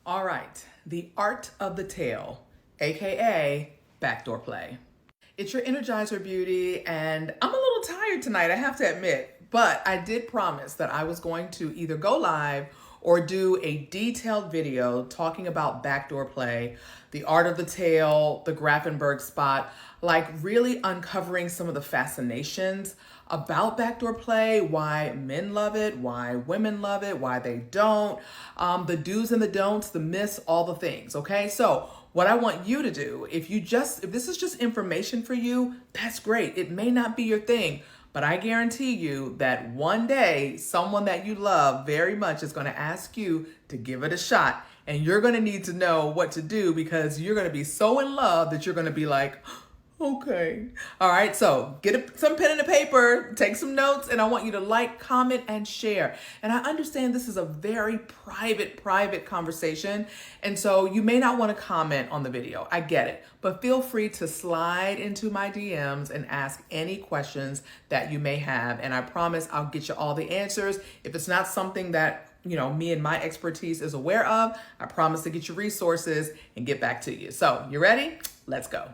All right, the art of the tail, aka backdoor play. It's your Energizer Beauty, and I'm a little tired tonight, I have to admit, but I did promise that I was going to either go live or do a detailed video talking about backdoor play, the art of the tail, the Grafenberg spot, like really uncovering some of the fascinations about backdoor play, why men love it, why women love it, why they don't, the do's and the don'ts, the myths, all the things, okay? So what I want you to do, if this is just information for you, that's great. It may not be your thing, but I guarantee you that one day someone that you love very much is going to ask you to give it a shot. And you're going to need to know what to do because you're going to be so in love that you're going to be like, okay. All right. So get some pen and a paper, take some notes, and I want you to like, comment, and share. And I understand this is a very private conversation. And so you may not want to comment on the video. I get it. But feel free to slide into my DMs and ask any questions that you may have. And I promise I'll get you all the answers. If it's not something that me and my expertise is aware of, I promise to get you resources and get back to you. So you ready? Let's go.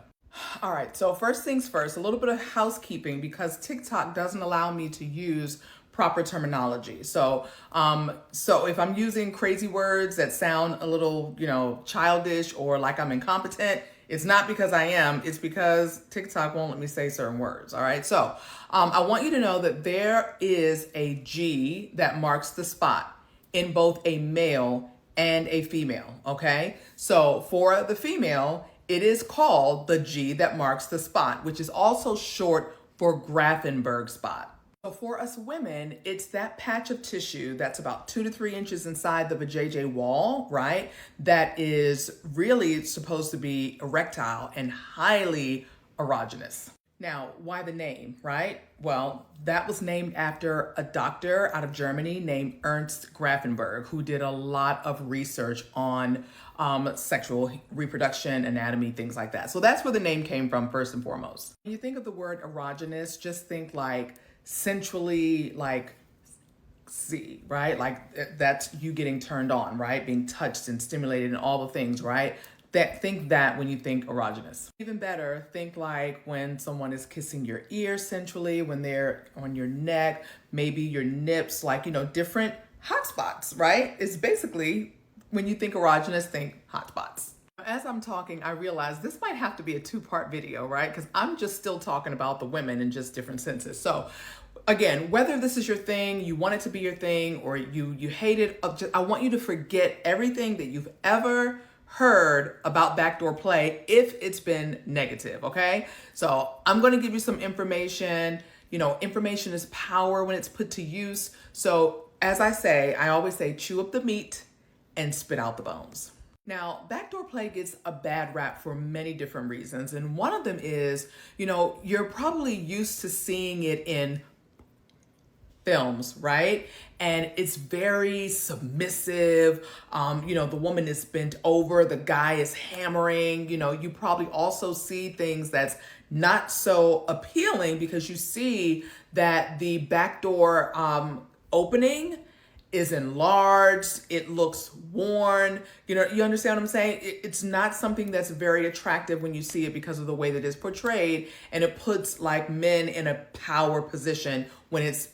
All right, so first things first, a little bit of housekeeping because TikTok doesn't allow me to use proper terminology. So if I'm using crazy words that sound a little, childish or like I'm incompetent, it's not because I am, it's because TikTok won't let me say certain words, all right? So I want you to know that there is a G that marks the spot in both a male and a female, okay? So for the female, it is called the G that marks the spot, which is also short for Grafenberg spot. So for us women, it's that patch of tissue that's about 2 to 3 inches inside the vajayjay wall, right? That is really supposed to be erectile and highly erogenous. Now, why the name, right? Well, that was named after a doctor out of Germany named Ernst Grafenberg, who did a lot of research on sexual reproduction, anatomy, things like that. So that's where the name came from, first and foremost. When you think of the word erogenous, just think like sensually, like see, right? Like that's you getting turned on, right? Being touched and stimulated and all the things, right? Think that when you think erogenous. Even better, think like when someone is kissing your ear sensually, when they're on your neck, maybe your nips, like, different hot spots, right? It's basically when you think erogenous, think hot spots. As I'm talking, I realize this might have to be a 2-part video, right? Because I'm just still talking about the women in just different senses. So again, whether this is your thing, you want it to be your thing, or you hate it, I want you to forget everything that you've ever heard about backdoor play if it's been negative, okay? So I'm going to give you some information. Information is power when it's put to use. So as I always say, chew up the meat and spit out the bones. Now, backdoor play gets a bad rap for many different reasons. And one of them is, you're probably used to seeing it in films, right? And it's very submissive. The woman is bent over, the guy is hammering. You probably also see things that's not so appealing because you see that the backdoor opening is enlarged, it looks worn. You understand what I'm saying? It's not something that's very attractive when you see it because of the way that it's portrayed, and it puts like men in a power position when it's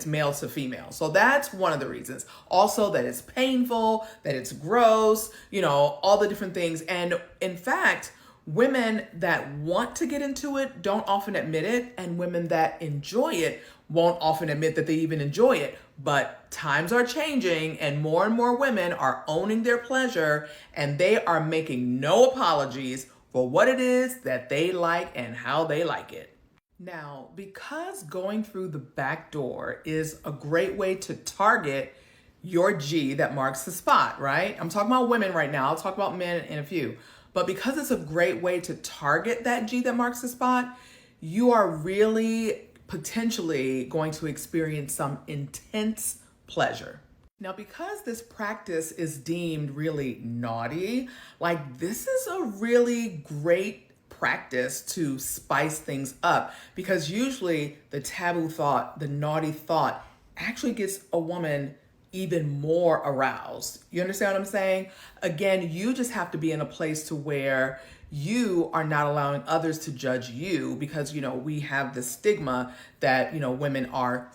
male to female. So that's one of the reasons. Also that it's painful, that it's gross, all the different things. And in fact, women that want to get into it don't often admit it, and women that enjoy it won't often admit that they even enjoy it. But times are changing and more women are owning their pleasure, and they are making no apologies for what it is that they like and how they like it. Now, because going through the back door is a great way to target your G that marks the spot, right? I'm talking about women right now. I'll talk about men in a few. But because it's a great way to target that G that marks the spot, you are really potentially going to experience some intense pleasure. Now, because this practice is deemed really naughty, like this is a really great practice to spice things up, because usually the taboo thought, the naughty thought actually gets a woman even more aroused. You understand what I'm saying? Again, you just have to be in a place to where you are not allowing others to judge you, because, we have the stigma that, women are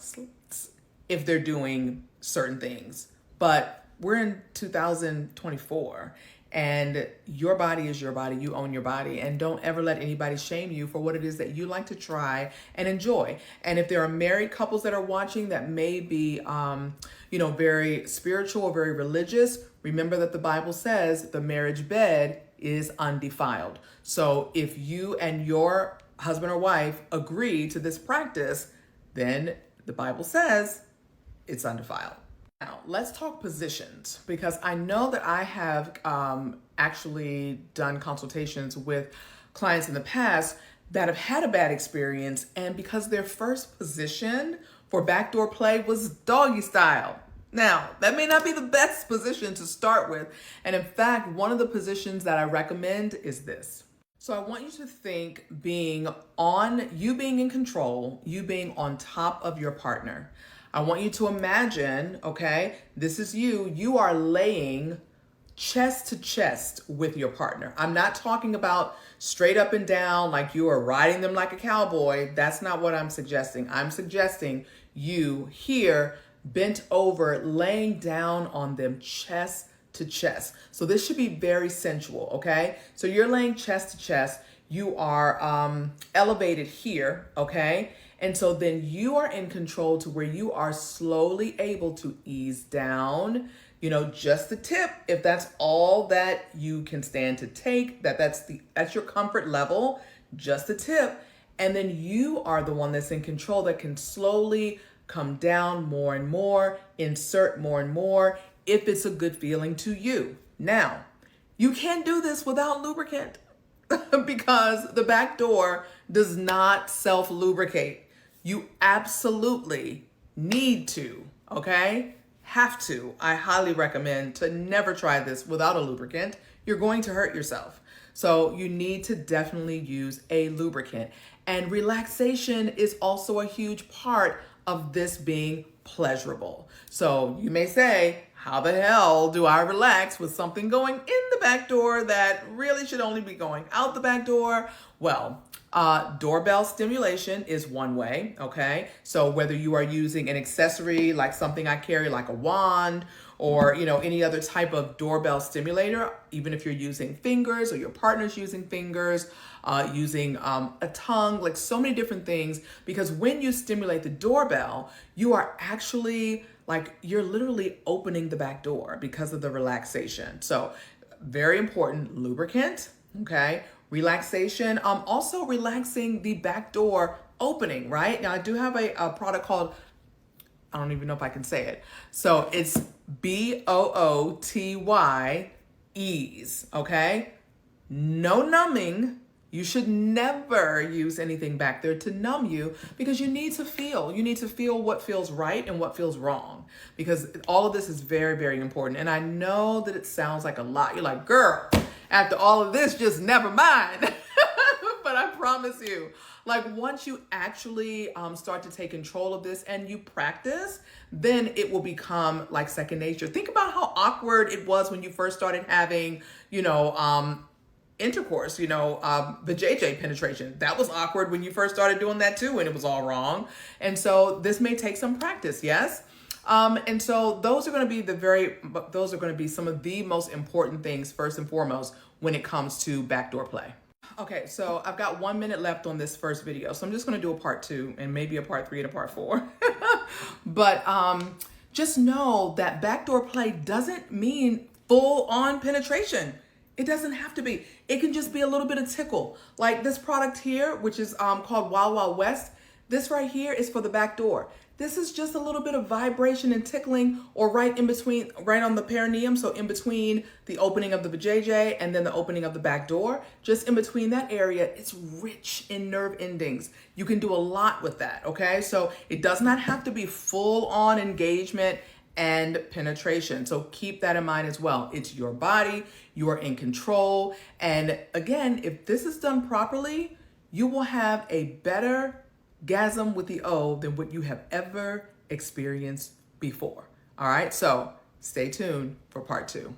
if they're doing certain things. But we're in 2024, and your body is your body. You own your body, and don't ever let anybody shame you for what it is that you like to try and enjoy. And if there are married couples that are watching that may be, very spiritual or very religious, remember that the Bible says the marriage bed is undefiled. So if you and your husband or wife agree to this practice, then the Bible says it's undefiled. Now, let's talk positions, because I know that I have actually done consultations with clients in the past that have had a bad experience, and because their first position for backdoor play was doggy style. Now, that may not be the best position to start with, and in fact, one of the positions that I recommend is this. So I want you to think being in control, you being on top of your partner. I want you to imagine, okay, this is you are laying chest to chest with your partner. I'm not talking about straight up and down like you are riding them like a cowboy. That's not what I'm suggesting. I'm suggesting you here bent over, laying down on them chest to chest. So this should be very sensual, okay? So you're laying chest to chest. You are elevated here, okay? And so then you are in control to where you are slowly able to ease down, just the tip, if that's all that you can stand to take, that's your comfort level, just the tip. And then you are the one that's in control that can slowly come down more and more, insert more and more, if it's a good feeling to you. Now, you can't do this without lubricant because the back door does not self-lubricate. You absolutely need to, okay? Have to. I highly recommend to never try this without a lubricant. You're going to hurt yourself. So you need to definitely use a lubricant. And relaxation is also a huge part of this being pleasurable. So you may say, how the hell do I relax with something going in the back door that really should only be going out the back door? Well, doorbell stimulation is one way, okay? So whether you are using an accessory like something I carry like a wand or, any other type of doorbell stimulator, even if you're using fingers or your partner's using fingers, using a tongue, like so many different things, because when you stimulate the doorbell, you are actually you're literally opening the back door because of the relaxation. So very important, lubricant, okay? Relaxation, also relaxing the back door opening, right? Now I do have a product called, I don't even know if I can say it. So it's BOOTY ease, okay? No numbing. You should never use anything back there to numb you, because you need to feel. You need to feel what feels right and what feels wrong, because all of this is very, very important. And I know that it sounds like a lot. You're like, girl, after all of this, just never mind. But I promise you, once you actually start to take control of this and you practice, then it will become like second nature. Think about how awkward it was when you first started having, intercourse, the JJ penetration. That was awkward when you first started doing that too, and it was all wrong. And so this may take some practice, yes? And so those are going to be some of the most important things, first and foremost, when it comes to backdoor play. Okay, so I've got 1 minute left on this first video, so I'm just going to do a part 2 and maybe a part 3 and a part 4. But just know that backdoor play doesn't mean full on penetration. It doesn't have to be. It can just be a little bit of tickle. Like this product here, which is called Wild Wild West. This right here is for the back door. This is just a little bit of vibration and tickling, or right in between, right on the perineum. So in between the opening of the vajayjay and then the opening of the back door, just in between that area, it's rich in nerve endings. You can do a lot with that, okay? So it does not have to be full on engagement and penetration. So keep that in mind as well. It's your body, you are in control. And again, if this is done properly, you will have a better gasm with the O than what you have ever experienced before. All right, so stay tuned for part 2.